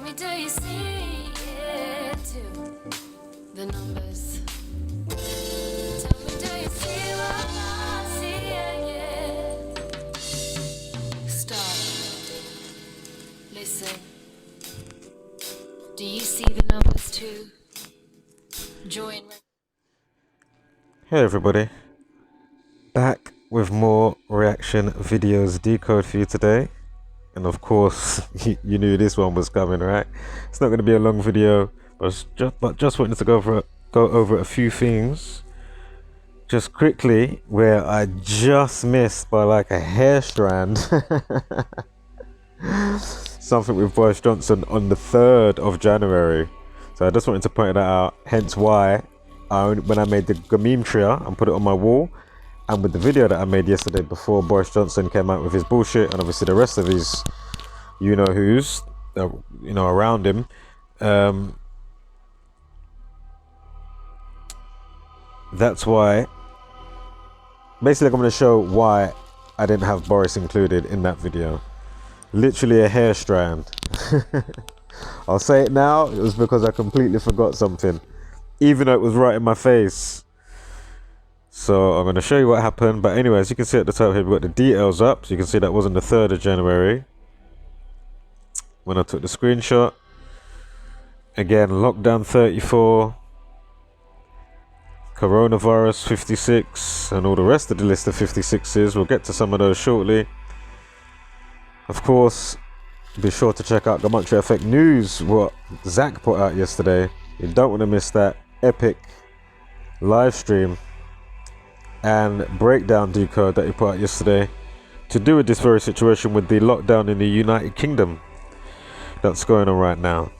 me, do you see it too? The numbers. Tell me, do you see what I see? Yeah. Stop. Listen. Do you see the numbers too? Join. Hey everybody, back with more reaction videos Decode for you today. And of course, you knew this one was coming, right? It's not going to be a long video, but just wanted to go over a few things just quickly where I just missed by like a hair strand something with Boris Johnson on the 3rd of January. So I just wanted to point that out, hence why when I made the Gematria and put it on my wall, and with the video that I made yesterday before Boris Johnson came out with his bullshit, and obviously the rest of his you-know-who's, around him, that's why, basically I'm going to show why I didn't have Boris included in that video. Literally a hair strand. I'll say it now, it was because I completely forgot something, even though it was right in my face. So I'm going to show you what happened. But anyway, as you can see at the top here, we've got the details up. So you can see that was on the 3rd of January when I took the screenshot. Again, lockdown 34, coronavirus 56, and all the rest of the list of 56s. We'll get to some of those shortly. Of course, be sure to check out Gematria Effect News, what Zach put out yesterday. You don't want to miss that epic live stream and breakdown decode that he put out yesterday to do with this very situation with the lockdown in the United Kingdom that's going on right now.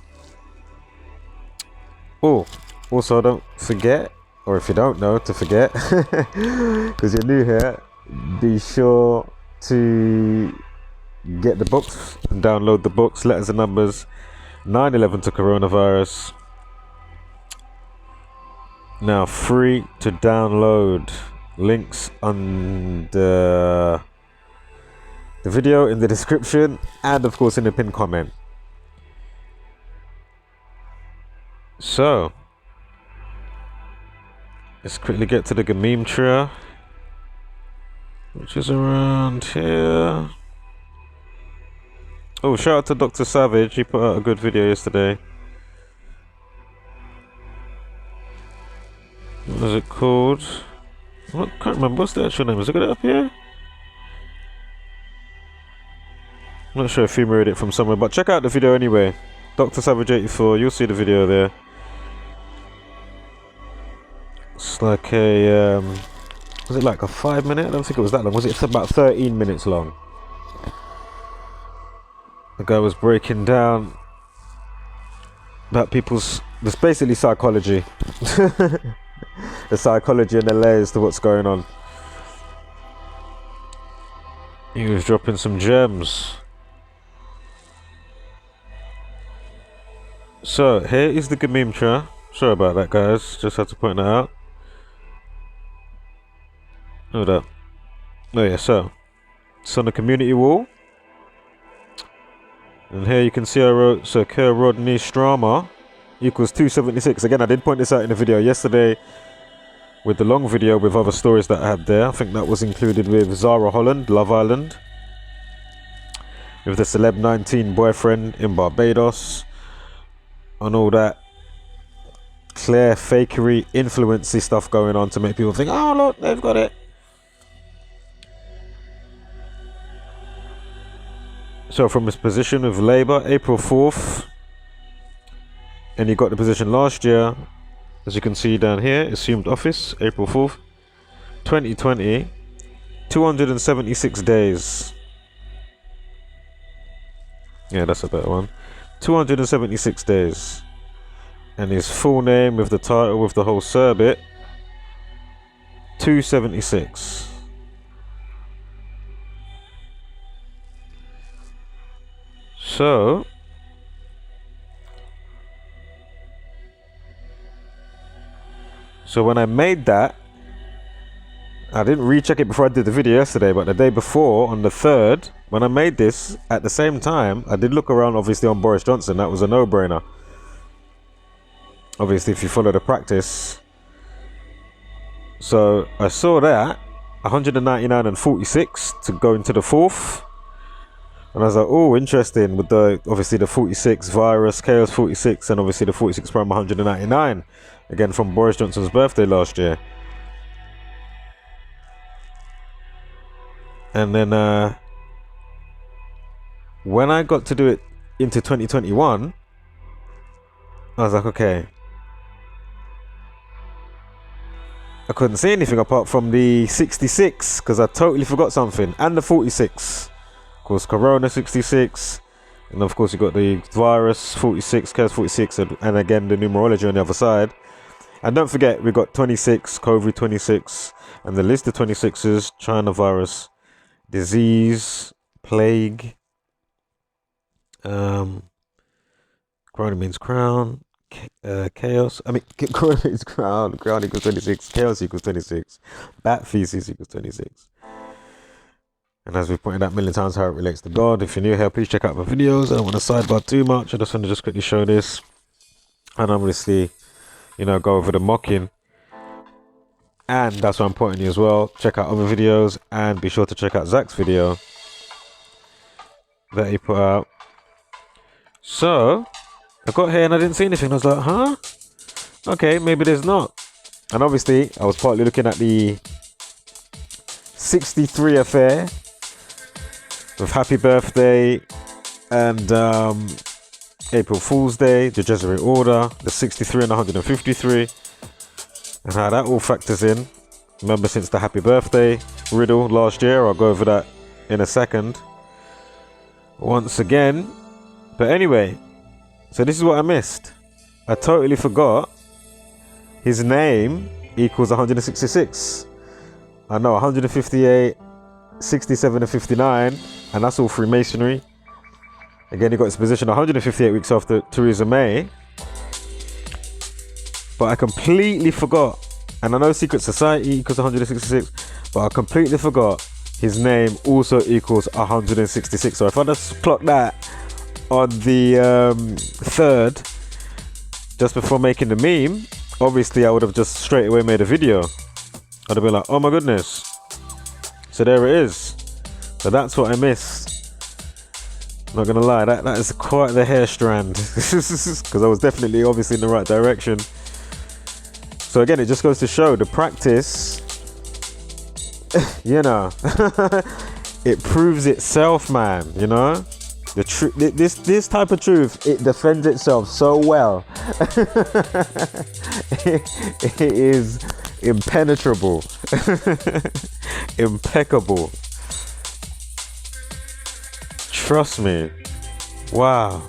Oh, also don't forget, or if you don't know, to forget, because you're new here, be sure to get the books and download the books, Letters and Numbers, 9/11 to Coronavirus. Now free to download. Links under the video in the description, and of course in the pinned comment. So let's quickly get to the Gematria, which is around here. Oh, shout out to Dr. Savage, he put out a good video yesterday. What was it called? I can't remember, what's the actual name? Is it got it up here? I'm not sure if he mirrored it from somewhere, but check out the video anyway. Dr. Savage 84, you'll see the video there. It's like a, was it like a 5-minute? I don't think it was that long. Was it about 13 minutes long? The guy was breaking down about people's, it's basically psychology. The psychology and the layers to what's going on. He was dropping some gems. So here is the Gematria. Sorry about that, guys, just had to point that out. Hold up. Oh yeah, so it's on the community wall, and here you can see I wrote, so Kerr Rodney Strama equals 276. Again, I did point this out in the video yesterday with the long video with other stories that I had there. I think that was included with Zara Holland, Love Island, with the Celeb 19 boyfriend in Barbados, and all that clear fakery, influency stuff going on to make people think, oh look, they've got it. So from his position of Labour, April 4th, and he got the position last year, as you can see down here, assumed office, April 4th, 2020, 276 days. Yeah, that's a better one. 276 days. And his full name with the title, with the whole Serbit, 276. So when I made that, I didn't recheck it before I did the video yesterday, but the day before, on the 3rd, when I made this, at the same time, I did look around obviously on Boris Johnson. That was a no-brainer. Obviously, if you follow the practice. So I saw that 199 and 46 to go into the 4th, and I was like, oh, interesting, with the obviously the 46 virus, chaos 46, and obviously the 46 prime 199 again from Boris Johnson's birthday last year. And then when I got to do it into 2021, I was like, okay, I couldn't see anything apart from the 66 because I totally forgot something, and the 46. Of course, Corona 66, and of course you got the virus 46, chaos 46, and again the numerology on the other side. And don't forget, we got 26, COVID 26, and the list of 26s: China virus, disease, plague, corona means crown, chaos. I mean, corona means crown equals 26, chaos equals 26, bat feces equals 26. And as we've pointed out a million times, how it relates to God. If you're new here, please check out my videos. I don't want to sidebar too much. I just want to just quickly show this, and obviously, you know, go over the mocking. And that's why I'm pointing you as well. Check out other videos, and be sure to check out Zach's video that he put out. So I got here and I didn't see anything. I was like, huh? Okay, maybe there's not. And obviously I was partly looking at the 63 affair with Happy Birthday and April Fool's Day, the Jesuit Order, the 63 and 153, and how that all factors in. Remember, since the Happy Birthday riddle last year, I'll go over that in a second once again. But anyway, so this is what I missed. I totally forgot his name equals 166. I know 158, 67 and 59, and that's all Freemasonry. Again, he got his position 158 weeks after Theresa May. But I completely forgot, and I know Secret Society equals 166, but I completely forgot his name also equals 166. So if I just clock that on the 3rd, just before making the meme, obviously I would have just straight away made a video. I'd have been like, oh my goodness. So there it is. So that's what I missed. Not gonna lie, that is quite the hair strand, because I was definitely obviously in the right direction. So again, it just goes to show the practice, you know, it proves itself, man. You know, the truth, this type of truth, it defends itself so well. it is impenetrable, impeccable. Trust me. Wow.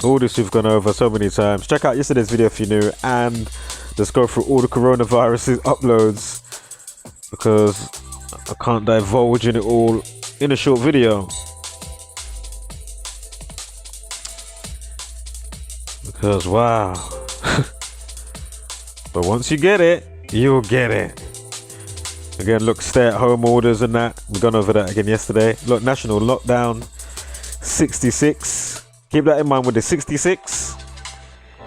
All this we've gone over so many times. Check out yesterday's video if you're new, and just go through all the coronavirus uploads, because I can't divulge in it all in a short video. Because wow. But once you get it, you'll get it. Again, look, stay-at-home orders and that. We've gone over that again yesterday. Look, national lockdown, 66. Keep that in mind with the 66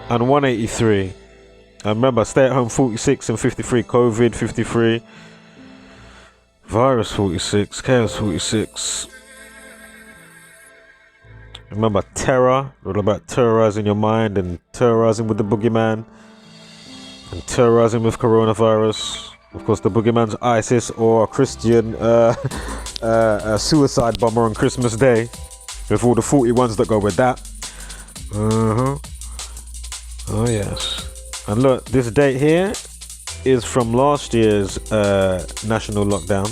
and 183. And remember, stay-at-home 46 and 53. COVID 53. Virus 46. Chaos 46. Remember, terror. All about terrorizing your mind and terrorizing with the boogeyman and terrorizing with coronavirus. Of course, the boogeyman's ISIS or a Christian a suicide bomber on Christmas Day, with all the 41s that go with that. Oh yes. And look, this date here is from last year's national lockdown,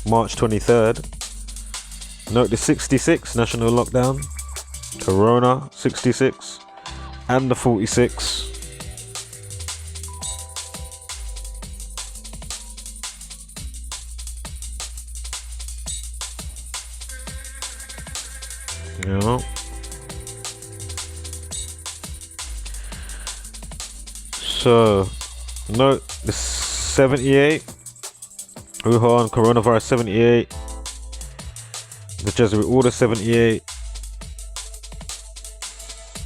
March 23rd. Note the 66 national lockdown, Corona 66, and the 46. You know, so note the 78 Wuhan, coronavirus 78. The Jesuit Order 78.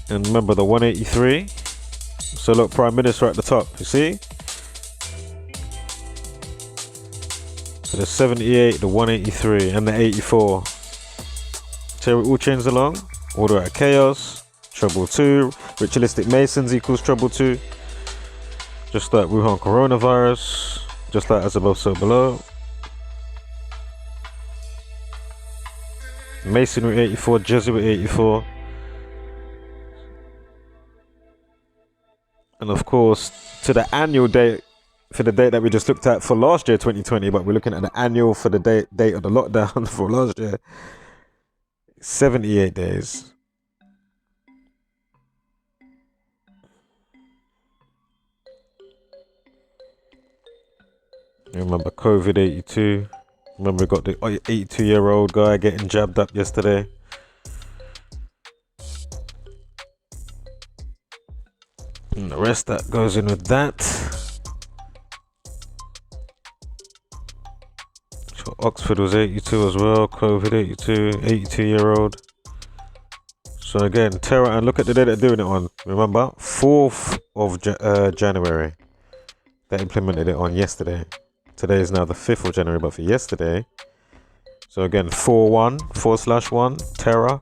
And remember the 183. So look, Prime Minister at the top, you see? So the 78, the 183, and the 84. So it all chains along. Order out of chaos. Trouble 2. Ritualistic Masons equals trouble 2. Just like Wuhan coronavirus. Just like as above, so below. Masonry 84, Jesuit 84. And of course, to the annual date, for the date that we just looked at for last year, 2020, but we're looking at the annual for the date of the lockdown for last year, 78 days. Remember COVID 82. Remember we got the 82-year-old guy getting jabbed up yesterday. And the rest that goes in with that. So Oxford was 82 as well. COVID 82, 82-year-old. So again, terror, and look at the day they're doing it on. Remember, 4th of January. They implemented it on yesterday. Today is now the 5th of January, but for yesterday. So again, 4/1, terror.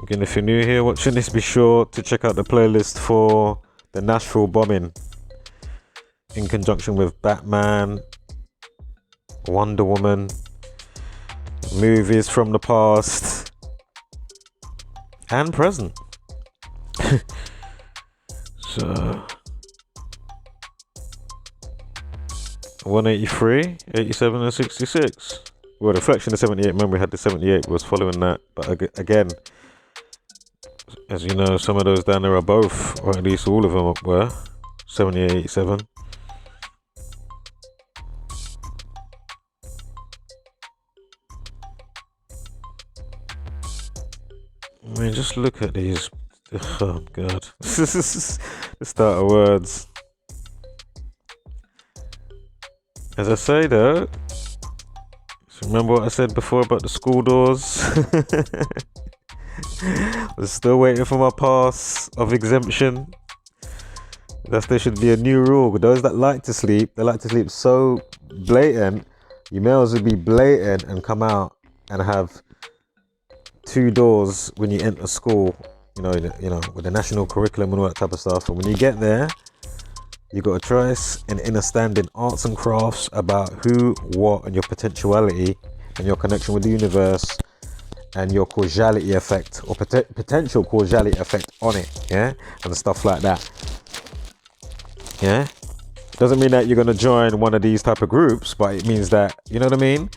Again, if you're new here watching this, be sure to check out the playlist for the Nashville bombing in conjunction with Batman, Wonder Woman, movies from the past and present. So 183, 87 and 66. Well, the reflection of 78, remember we had the 78 was following that, but again, as you know, some of those down there are both, or at least all of them were 78, 87. I mean, just look at these. Oh god. The start of words. As I say though, so remember what I said before about the school doors? I'm still waiting for my pass of exemption. There should be a new rule. Those that like to sleep, they like to sleep so blatant. You may as well be blatant and come out and have 2 doors when you enter school. You know, with the national curriculum and all that type of stuff. And when you get there, you got a choice in understanding arts and crafts about who, what, and your potentiality and your connection with the universe and your causality effect or potential causality effect on it, yeah, and stuff like that. Yeah, doesn't mean that you're gonna join one of these type of groups, but it means that, you know what I mean.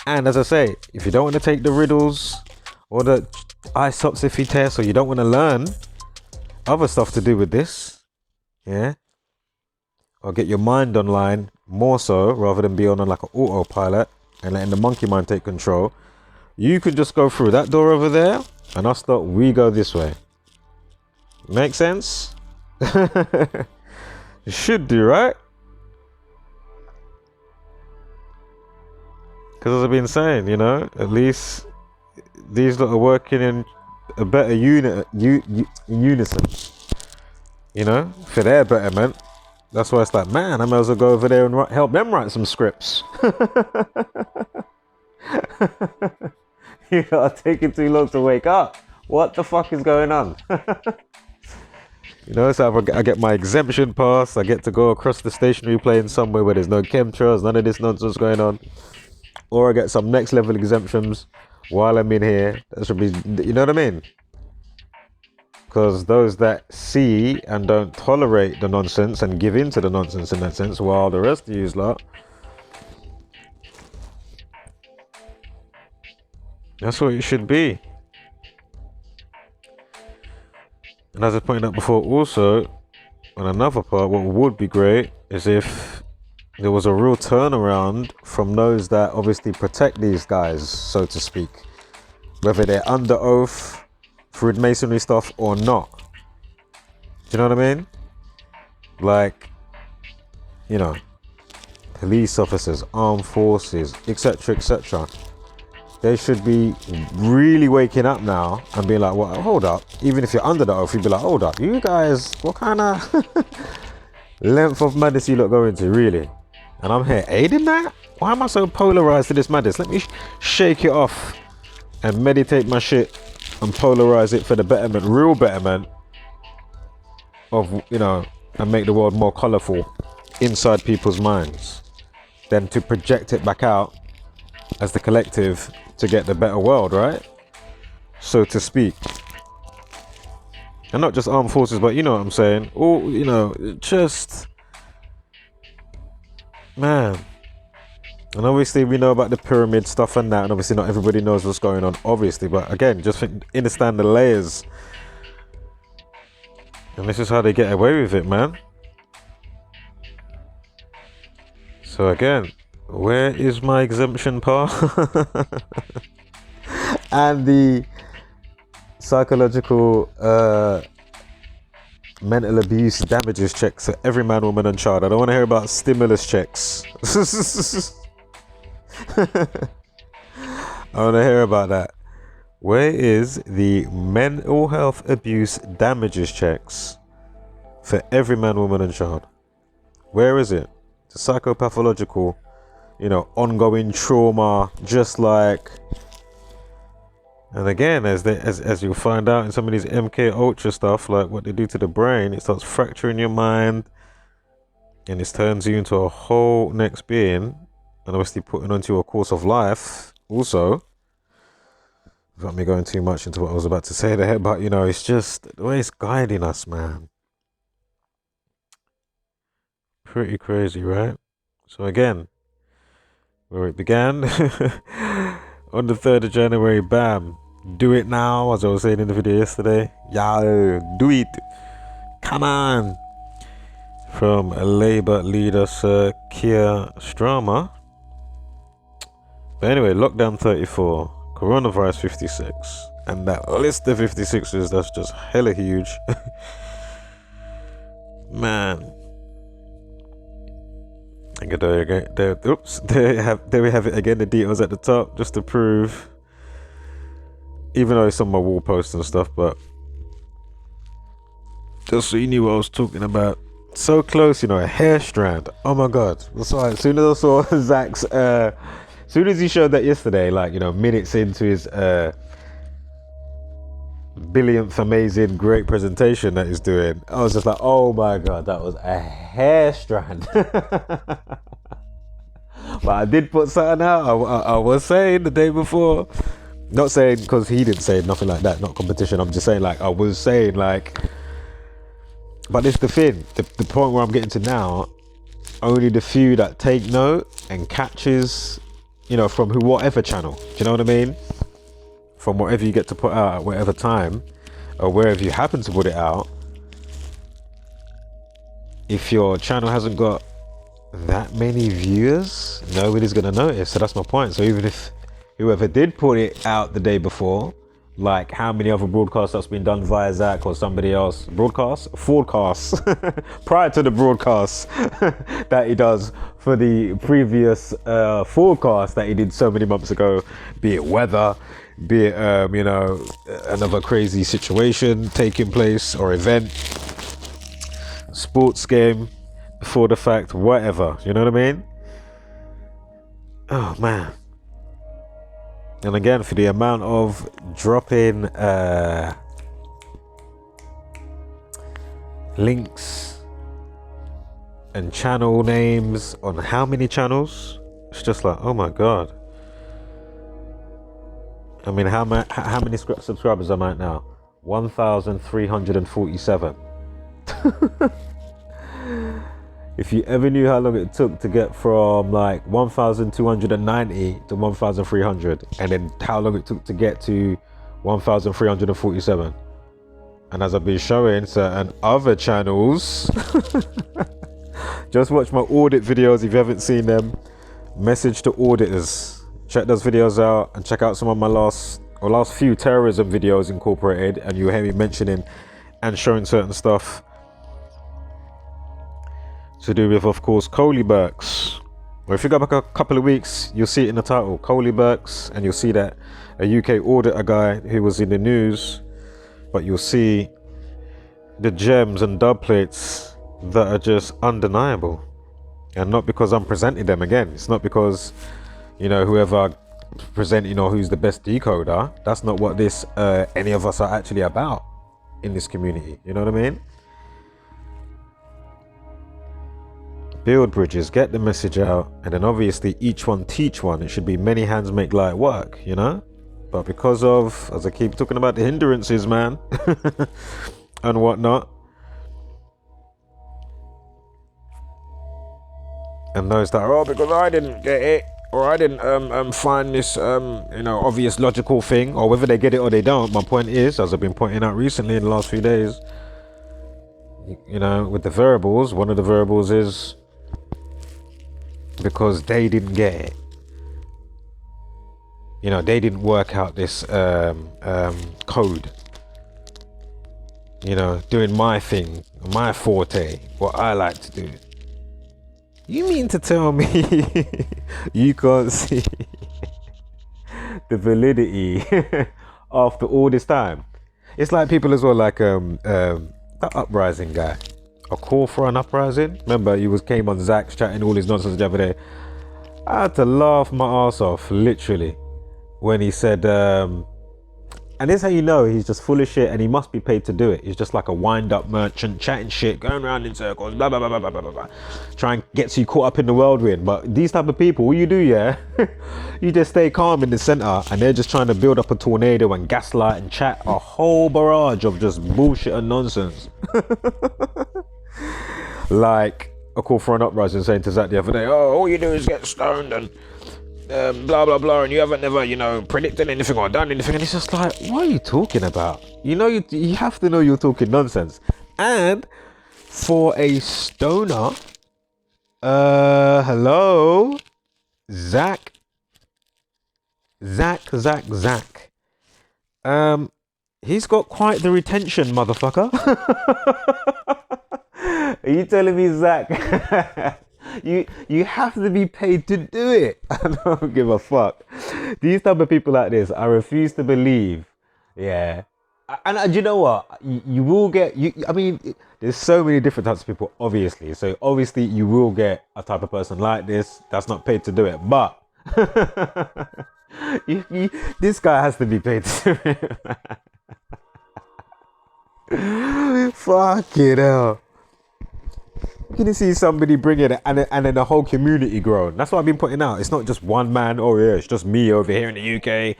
And as I say, if you don't want to take the riddles or the isopsophy test, or you don't want to learn other stuff to do with this, yeah, or get your mind online more so rather than be on like an autopilot and letting the monkey mind take control, you could just go through that door over there and us thought we go this way. Make sense? It should do, right? Because as I've been saying, you know, at least these lot are working in a better unison, you know, for their betterment. That's why it's like, man, I might as well go over there and help them write some scripts. You are taking too long to wake up. What the fuck is going on? You know, so I get my exemption pass, I get to go across the stationary plane somewhere where there's no chemtrails, none of this nonsense going on. Or I get some next level exemptions while I'm in here. That should be, you know what I mean? Because those that see and don't tolerate the nonsense and give in to the nonsense in that sense, while the rest of you lot, that's what it should be. And as I pointed out before also, on another part, what would be great is if there was a real turnaround from those that obviously protect these guys, so to speak, whether they're under oath, through masonry stuff or not. Do you know what I mean? Like, you know, police officers, armed forces, etc., etc. They should be really waking up now and be like, well, hold up. Even if you're under the oath, you'd be like, hold up, you guys, what kind of length of madness you lot go into, really? And I'm here aiding that? Why am I so polarized to this madness? Let me shake it off and meditate my shit and polarize it for the betterment, real betterment of, you know, and make the world more colorful inside people's minds, than to project it back out as the collective to get the better world, right? So to speak. And not just armed forces, but you know what I'm saying? All, you know, just, man. And obviously we know about the pyramid stuff and that, and obviously not everybody knows what's going on, obviously, but again, just understand the layers. And this is how they get away with it, man. So again, where is my exemption part? And the psychological mental abuse damages checks for every man, woman and child. I don't want to hear about stimulus checks. I want to hear about that. Where is the mental health abuse damages checks for every man, woman and child? Where is it? The psychopathological, you know, ongoing trauma, just like, and again, as you'll find out in some of these MK Ultra stuff, like what they do to the brain, it starts fracturing your mind, and it turns you into a whole next being, and obviously putting onto a course of life also. Without me going too much into what I was about to say there, but you know, it's just the way it's guiding us, man. Pretty crazy, right? So again, where it began on the 3rd of January, bam, do it now, as I was saying in the video yesterday. Yo, do it, come on. From a Labour leader, Sir Keir Starmer. But anyway, lockdown 34, coronavirus 56, and that list of 56s, that's just hella huge. Man. And there we have it again, the details at the top, just to prove, even though it's on my wall post and stuff, but just so you knew what I was talking about. So close, you know, a hair strand. Oh my god. That's why as soon as I saw Zach's as soon as he showed that yesterday, like, you know, minutes into his billionth amazing great presentation that he's doing, I was just like, oh my god, that was a hair strand. But I did put something out. I was saying the day before, not saying because he didn't say nothing like that, not competition, I'm just saying, like, I was saying, like, but it's the thing, the point where I'm getting to now, only the few that take note and catches, you know, from whatever channel, do you know what I mean? From whatever you get to put out at whatever time, or wherever you happen to put it out. If your channel hasn't got that many viewers, nobody's gonna notice. So that's my point. So even if whoever did put it out the day before, like how many other broadcasts that's been done via Zach or somebody else, broadcasts prior to the broadcast that he does for the previous forecast that he did so many months ago, be it weather, be it you know, another crazy situation taking place or event, sports game before the fact, whatever, you know what I mean? Oh man. And again, for the amount of dropping links and channel names on how many channels, it's just like, oh my god. I mean, how many subscribers am I at now? 1,347. If you ever knew how long it took to get from like 1,290 to 1,300, and then how long it took to get to 1,347, and as I've been showing certain other channels, just watch my audit videos if you haven't seen them. Message to auditors, check those videos out, and check out some of my last few terrorism videos incorporated, and you'll hear me mentioning and showing certain stuff to do with, of course, Coley Burks. Or if you go back a couple of weeks, you'll see it in the title, Coley Burks, and you'll see that a UK auditor guy who was in the news, but you'll see the gems and dub plates that are just undeniable. And not because I'm presenting them again. It's not because, you know, whoever presenting or who's the best decoder. That's not what this any of us are actually about in this community. You know what I mean? Build bridges, get the message out, and then obviously each one teach one. It should be many hands make light work, you know? But because of, as I keep talking about, the hindrances, man, and whatnot, and those that are, oh, because I didn't get it, or I didn't find this, you know, obvious logical thing, or whether they get it or they don't. My point is, as I've been pointing out recently in the last few days, you know, with the variables, one of the variables is because they didn't get it. You know, they didn't work out this code. You know, doing my thing, my forte, what I like to do. You mean to tell me you can't see the validity after all this time? It's like people as well, like that uprising guy. A call for an uprising. Remember, he came on Zach's chatting all his nonsense the other day. I had to laugh my ass off, literally, when he said, and this is how you know he's just full of shit and he must be paid to do it. He's just like a wind-up merchant, chatting shit, going around in circles, blah, blah, blah, blah, blah, blah, blah. Try and get you caught up in the whirlwind. But these type of people, what you do, yeah, you just stay calm in the center and they're just trying to build up a tornado and gaslight and chat a whole barrage of just bullshit and nonsense. Like a call for an uprising saying to Zach the other day, oh, all you do is get stoned and blah blah blah, and you haven't never, you know, predicted anything or done anything. And it's just like, what are you talking about? You know, you have to know you're talking nonsense. And for a stoner, hello, Zach, he's got quite the retention, motherfucker. Are you telling me, Zach? You have to be paid to do it. I don't give a fuck. These type of people like this, I refuse to believe. Yeah. And you know what? You will get, I mean, there's so many different types of people, obviously. So obviously you will get a type of person like this that's not paid to do it. But this guy has to be paid to do it. Fucking hell. You can see somebody bring it and then the whole community grown. That's what I've been putting out. It's not just one man. Oh yeah, it's just me over here in the UK.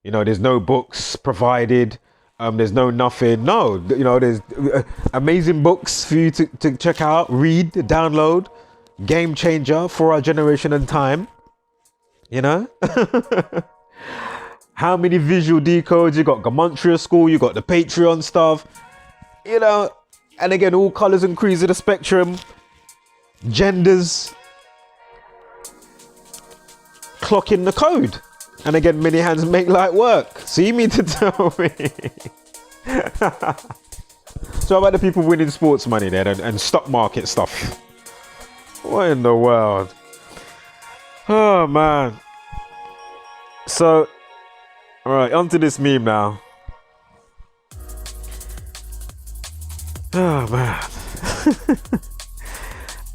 You know, there's no books provided. There's no nothing. No, you know, there's amazing books for you to check out, read, download. Game changer for our generation and time. You know? How many visual decodes? You got Gematria school, you got the Patreon stuff. You know, and again, all colours and creeds of the spectrum, genders, clocking the code. And again, many hands make light work. So you mean to tell me? So how about the people winning sports money then and stock market stuff? What in the world? Oh man. So, alright, onto this meme now. Oh man.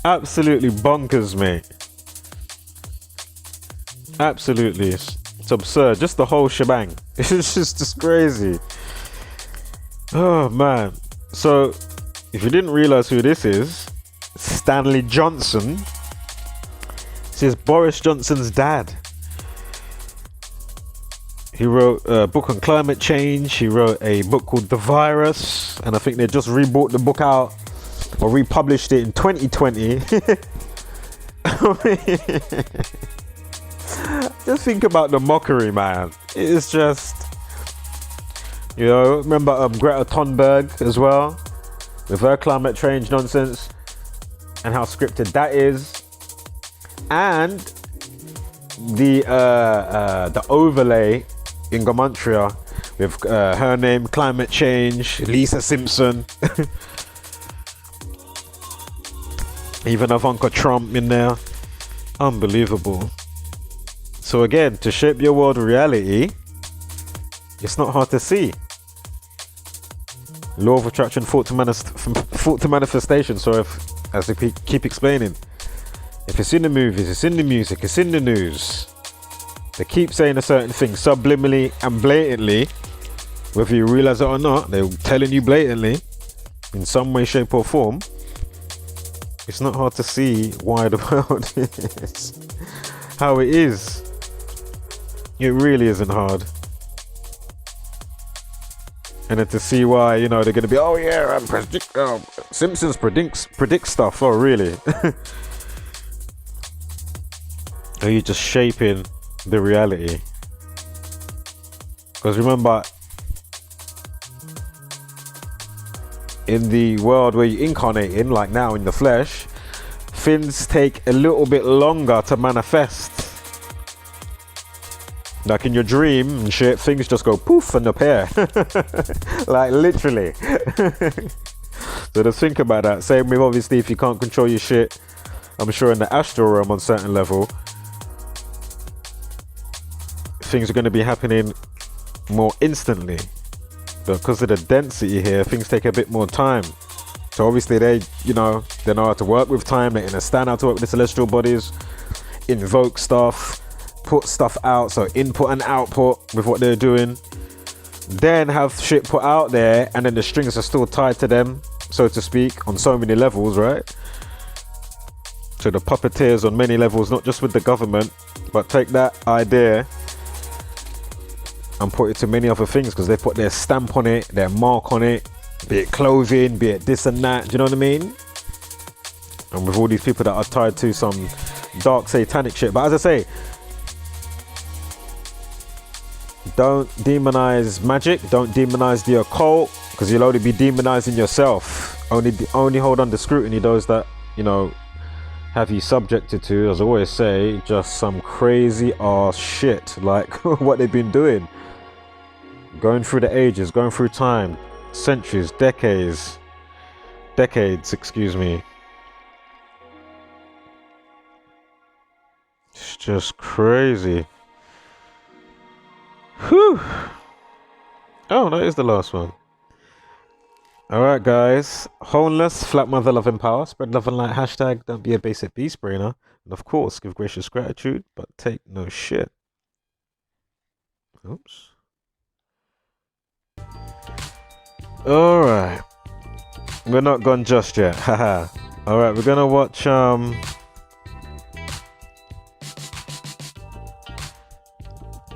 Absolutely bonkers, mate. Absolutely. It's absurd. Just the whole shebang. It's just crazy. Oh man. So, if you didn't realize who this is, Stanley Johnson. This is Boris Johnson's dad. He wrote a book on climate change. He wrote a book called The Virus. And I think they just rebought the book out or republished it in 2020. Just think about the mockery, man. It is just, you know, remember Greta Thunberg as well, with her climate change nonsense and how scripted that is. And the overlay in Gematria with her name, climate change, Lisa Simpson. Even Ivanka Trump in there. Unbelievable. So again, to shape your world reality, it's not hard to see. Law of attraction, thought to manifestation. So as I keep explaining, if it's in the movies, it's in the music, it's in the news, they keep saying a certain thing subliminally and blatantly, whether you realize it or not, they're telling you blatantly in some way, shape or form. It's not hard to see why the world is how it is. It really isn't hard. And then to see why, you know, they're going to be, oh yeah, Simpsons predict stuff. Oh really? Are you just shaping the reality? Because remember, in the world where you incarnate in, like now in the flesh, things take a little bit longer to manifest. Like in your dream and shit, things just go poof and appear. Like literally. So just think about that. Same with obviously if you can't control your shit, I'm sure in the astral realm on certain level, things are going to be happening more instantly. But because of the density here, things take a bit more time. So obviously they know how to work with time. They understand how to work with the celestial bodies, invoke stuff, put stuff out, so input and output with what they're doing, then have shit put out there, and then the strings are still tied to them, so to speak, on so many levels, right? So the puppeteers on many levels, not just with the government, but take that idea and put it to many other things, because they put their stamp on it, their mark on it, be it clothing, be it this and that, do you know what I mean? And with all these people that are tied to some dark satanic shit. But as I say, don't demonize magic, don't demonize the occult, because you'll only be demonizing yourself. Only hold under scrutiny those that, have you subjected to, as I always say, just some crazy ass shit, like what they've been doing. Going through the ages, going through time, centuries, decades, excuse me. It's just crazy. Whew. Oh, that is the last one. Alright guys, wholeness, flat mother, love and power, spread love and light, hashtag don't be a basic beast brainer, and of course give gracious gratitude, but take no shit. Oops. Alright, we're not gone just yet, haha. Alright, we're gonna watch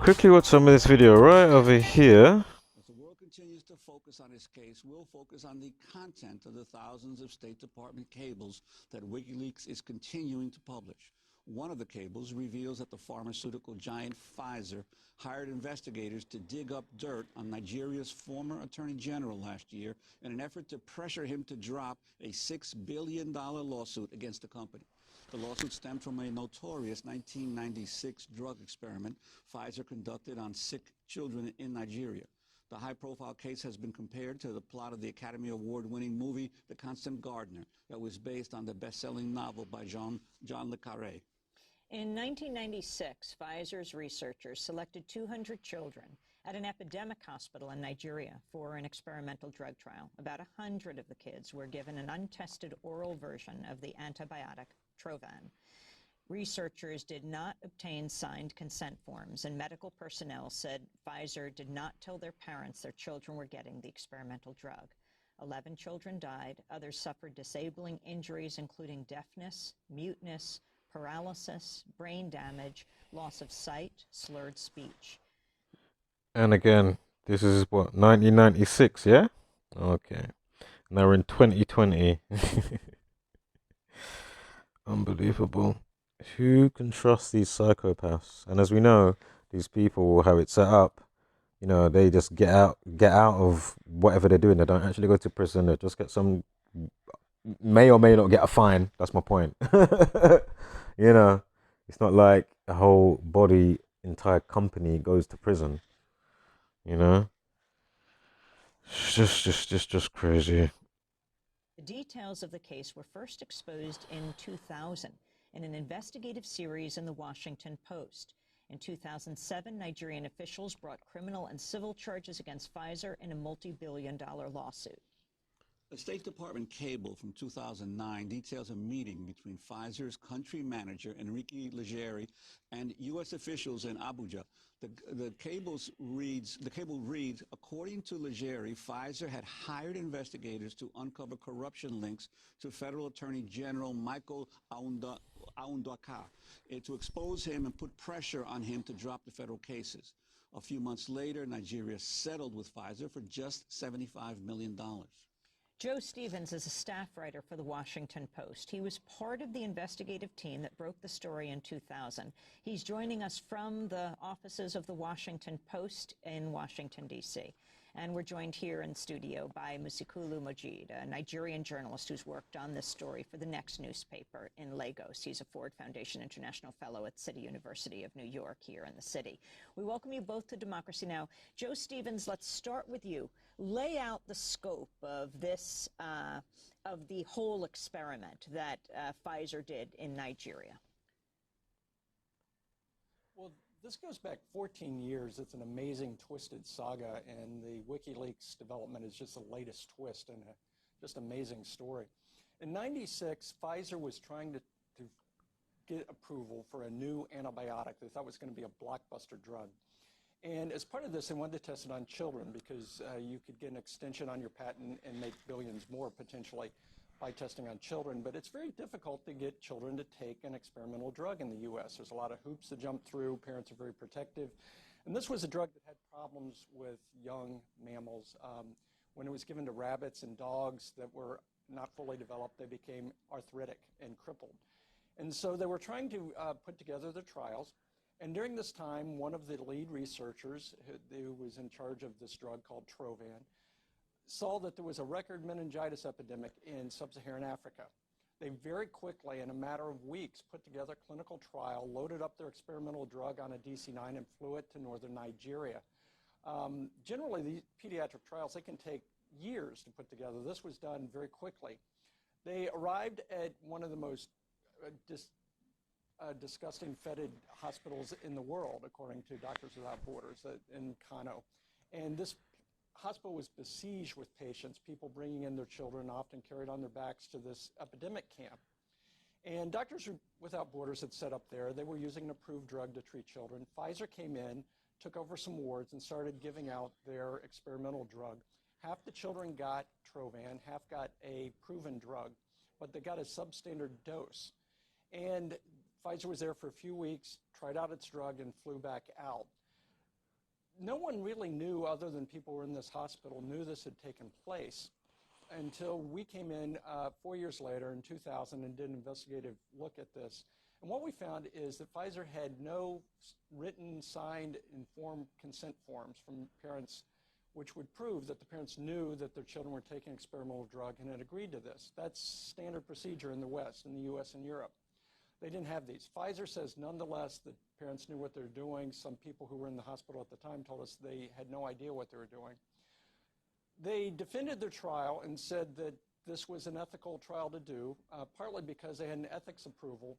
quickly watch some of this video right over here. As the world continues to focus on his case, we'll focus on the content of the thousands of State Department cables that WikiLeaks is continuing to publish. One of the cables reveals that the pharmaceutical giant Pfizer hired investigators to dig up dirt on Nigeria's former Attorney General last year in an effort to pressure him to drop a $6 billion lawsuit against the company. The lawsuit stemmed from a notorious 1996 drug experiment Pfizer conducted on sick children in Nigeria. The high-profile case has been compared to the plot of the Academy Award-winning movie The Constant Gardener that was based on the best-selling novel by John le Carré. In 1996, Pfizer's researchers selected 200 children at an epidemic hospital in Nigeria for an experimental drug trial. About 100 of the kids were given an untested oral version of the antibiotic Travon. Researchers did not obtain signed consent forms, and medical personnel said Pfizer did not tell their parents their children were getting the experimental drug. 11 children died. Others suffered disabling injuries, including deafness, muteness, paralysis, brain damage, loss of sight, slurred speech. And again, this is what, 1996, yeah? Okay. Now we're in 2020. Unbelievable. Who can trust these psychopaths? And as we know, these people, how it's set up, they just get out of whatever they're doing. They don't actually go to prison. They just get some, may or may not get a fine. That's my point. It's not like a whole body, entire company goes to prison. It's just crazy. The details of the case were first exposed in 2000 in an investigative series in the Washington Post. In 2007, Nigerian officials brought criminal and civil charges against Pfizer in a multi-billion-dollar lawsuit. A State Department cable from 2009 details a meeting between Pfizer's country manager, Enrique Leggeri, and U.S. officials in Abuja. The cable reads, according to Leggeri, Pfizer had hired investigators to uncover corruption links to Federal Attorney General Michael Aundaka to expose him and put pressure on him to drop the federal cases. A few months later, Nigeria settled with Pfizer for just $75 million. Joe Stevens is a staff writer for the Washington Post. He was part of the investigative team that broke the story in 2000. He's joining us from the offices of the Washington Post in Washington, D.C. And we're joined here in studio by Musikulu Mojid, a Nigerian journalist who's worked on this story for the Next newspaper in Lagos. He's a Ford Foundation International Fellow at City University of New York here in the city. We welcome you both to Democracy Now! Joe Stevens, let's start with you. Lay out the scope of this, of the whole experiment that Pfizer did in Nigeria. Well, this goes back 14 years. It's an amazing, twisted saga, and the WikiLeaks development is just the latest twist and a just amazing story. In '96, Pfizer was trying to get approval for a new antibiotic they thought was going to be a blockbuster drug. And as part of this, they wanted to test it on children because you could get an extension on your patent and make billions more potentially by testing on children, but it's very difficult to get children to take an experimental drug in the U.S. There's a lot of hoops to jump through. Parents are very protective. And this was a drug that had problems with young mammals. When it was given to rabbits and dogs that were not fully developed, they became arthritic and crippled. And so they were trying to put together the trials. And during this time, one of the lead researchers who was in charge of this drug called Travon saw that there was a record meningitis epidemic in sub-Saharan Africa. They very quickly, in a matter of weeks, put together a clinical trial, loaded up their experimental drug on a DC-9 and flew it to northern Nigeria. Generally, these pediatric trials, they can take years to put together. This was done very quickly. They arrived at one of the most disgusting, fetid hospitals in the world, according to Doctors Without Borders in Kano. And this hospital was besieged with patients, people bringing in their children, often carried on their backs to this epidemic camp. And Doctors Without Borders had set up there. They were using an approved drug to treat children. Pfizer came in, took over some wards, and started giving out their experimental drug. Half the children got Travon, half got a proven drug, but they got a substandard dose. And Pfizer was there for a few weeks, tried out its drug, and flew back out. No one really knew, other than people who were in this hospital, knew this had taken place until we came in 4 years later in 2000 and did an investigative look at this. And what we found is that Pfizer had no written, signed, informed consent forms from parents, which would prove that the parents knew that their children were taking experimental drug and had agreed to this. That's standard procedure in the West, in the US and Europe. They didn't have these. Pfizer says, nonetheless, that parents knew what they were doing. Some people who were in the hospital at the time told us they had no idea what they were doing. They defended their trial and said that this was an ethical trial to do, partly because they had an ethics approval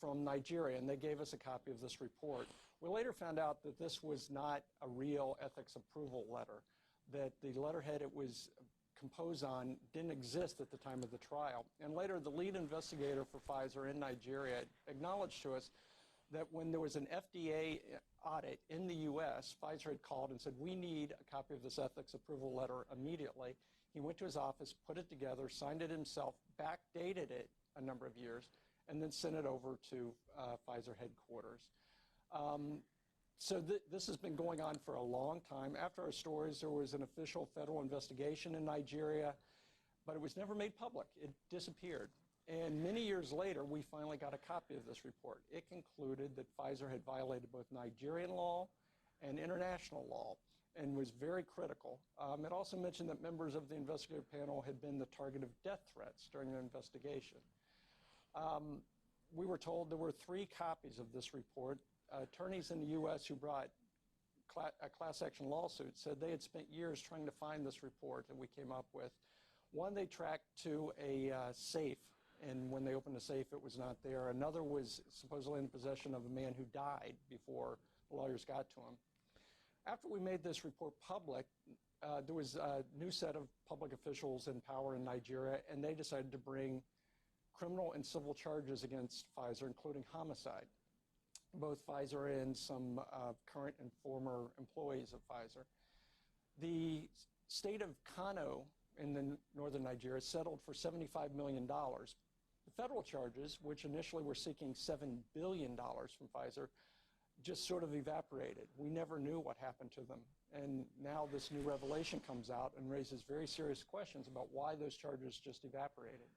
from Nigeria, and they gave us a copy of this report. We later found out that this was not a real ethics approval letter, that the letterhead it was composed on didn't exist at the time of the trial. And later, the lead investigator for Pfizer in Nigeria acknowledged to us that when there was an FDA audit in the US, Pfizer had called and said, we need a copy of this ethics approval letter immediately. He went to his office, put it together, signed it himself, backdated it a number of years, and then sent it over to Pfizer headquarters. So this has been going on for a long time. After our stories, there was an official federal investigation in Nigeria, but it was never made public. It disappeared. And many years later, we finally got a copy of this report. It concluded that Pfizer had violated both Nigerian law and international law and was very critical. It also mentioned that members of the investigative panel had been the target of death threats during the investigation. We were told there were 3 copies of this report. Attorneys in the U.S. who brought a class action lawsuit said they had spent years trying to find this report that we came up with. One they tracked to a safe, and when they opened the safe, it was not there. Another was supposedly in possession of a man who died before the lawyers got to him. After we made this report public, there was a new set of public officials in power in Nigeria, and they decided to bring criminal and civil charges against Pfizer, including homicide. Both Pfizer and some current and former employees of Pfizer. The state of Kano in the northern Nigeria settled for $75 million. The federal charges, which initially were seeking $7 billion from Pfizer, just sort of evaporated. We never knew what happened to them. And now this new revelation comes out and raises very serious questions about why those charges just evaporated.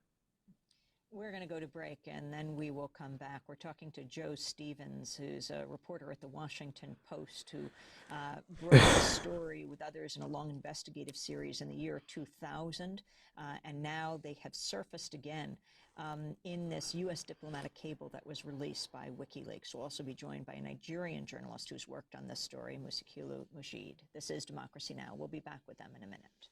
We're going to go to break, and then we will come back. We're talking to Joe Stevens, who's a reporter at the Washington Post, who broke the story with others in a long investigative series in the year 2000, and now they have surfaced again in this U.S. diplomatic cable that was released by WikiLeaks. We'll also be joined by a Nigerian journalist who's worked on this story, Musikulu Mujid. This is Democracy Now! We'll be back with them in a minute.